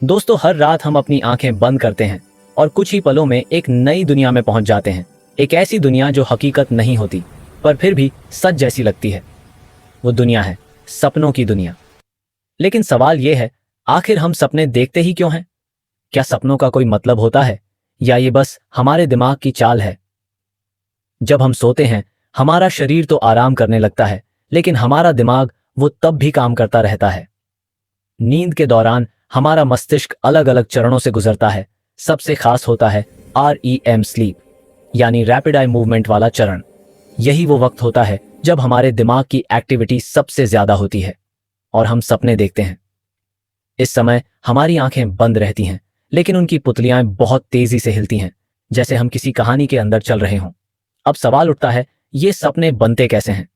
दोस्तों, हर रात हम अपनी आंखें बंद करते हैं और कुछ ही पलों में एक नई दुनिया में पहुंच जाते हैं। एक ऐसी दुनिया जो हकीकत नहीं होती पर फिर भी सच जैसी लगती है। वो दुनिया है सपनों की दुनिया। लेकिन सवाल यह है, आखिर हम सपने देखते ही क्यों हैं? क्या सपनों का कोई मतलब होता है या ये बस हमारे दिमाग की चाल है? जब हम सोते हैं हमारा शरीर तो आराम करने लगता है, लेकिन हमारा दिमाग वो तब भी काम करता रहता है। नींद के दौरान हमारा मस्तिष्क अलग अलग चरणों से गुजरता है। सबसे खास होता है REM स्लीप, यानी रैपिड आई मूवमेंट वाला चरण। यही वो वक्त होता है जब हमारे दिमाग की एक्टिविटी सबसे ज्यादा होती है और हम सपने देखते हैं। इस समय हमारी आंखें बंद रहती हैं, लेकिन उनकी पुतलियां बहुत तेजी से हिलती हैं, जैसे हम किसी कहानी के अंदर चल रहे हों। अब सवाल उठता है, ये सपने बनते कैसे हैं?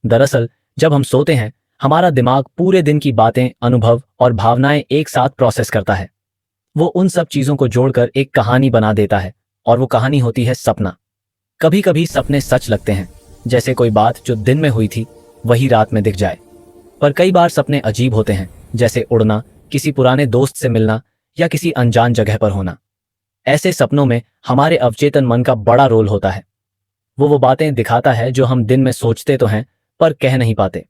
दरअसल जब हम सोते हैं हमारा दिमाग पूरे दिन की बातें, अनुभव और भावनाएं एक साथ प्रोसेस करता है। वो उन सब चीजों को जोड़कर एक कहानी बना देता है और वो कहानी होती है सपना। कभी कभी सपने सच लगते हैं, जैसे कोई बात जो दिन में हुई थी वही रात में दिख जाए। पर कई बार सपने अजीब होते हैं, जैसे उड़ना, किसी पुराने दोस्त से मिलना या किसी अनजान जगह पर होना। ऐसे सपनों में हमारे अवचेतन मन का बड़ा रोल होता है। वो बातें दिखाता है जो हम दिन में सोचते तो हैं पर कह नहीं पाते।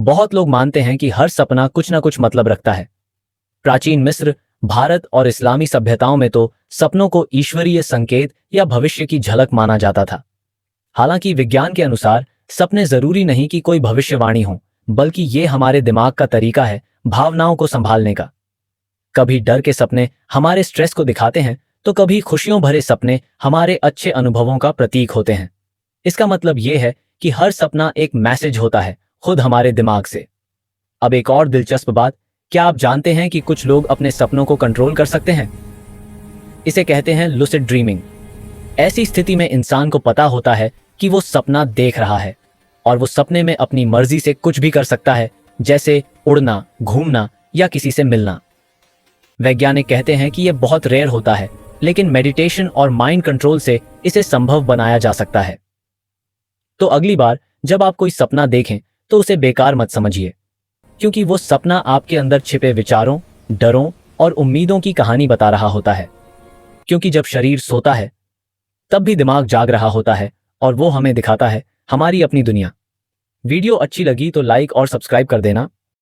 बहुत लोग मानते हैं कि हर सपना कुछ ना कुछ मतलब रखता है। प्राचीन मिस्र, भारत और इस्लामी सभ्यताओं में तो सपनों को ईश्वरीय संकेत या भविष्य की झलक माना जाता था। हालांकि विज्ञान के अनुसार सपने जरूरी नहीं कि कोई भविष्यवाणी हो, बल्कि ये हमारे दिमाग का तरीका है भावनाओं को संभालने का। कभी डर के सपने हमारे स्ट्रेस को दिखाते हैं, तो कभी खुशियों भरे सपने हमारे अच्छे अनुभवों का प्रतीक होते हैं। इसका मतलब यह है कि हर सपना एक मैसेज होता है, खुद हमारे दिमाग से। अब एक और दिलचस्प बात, क्या आप जानते हैं कि कुछ लोग अपने सपनों को कंट्रोल कर सकते हैं? इसे कहते हैं लुसिड ड्रीमिंग। ऐसी स्थिति में इंसान को पता होता है कि वो सपना देख रहा है और वो सपने में अपनी मर्जी से कुछ भी कर सकता है, जैसे उड़ना, घूमना या किसी से मिलना। वैज्ञानिक कहते हैं कि यह बहुत रेयर होता है, लेकिन मेडिटेशन और माइंड कंट्रोल से इसे संभव बनाया जा सकता है। तो अगली बार जब आप कोई सपना देखें तो उसे बेकार मत समझिए, क्योंकि वो सपना आपके अंदर छिपे विचारों, डरों और उम्मीदों की कहानी बता रहा होता है। क्योंकि जब शरीर सोता है तब भी दिमाग जाग रहा होता है और वो हमें दिखाता है हमारी अपनी दुनिया। वीडियो अच्छी लगी तो लाइक और सब्सक्राइब कर देना।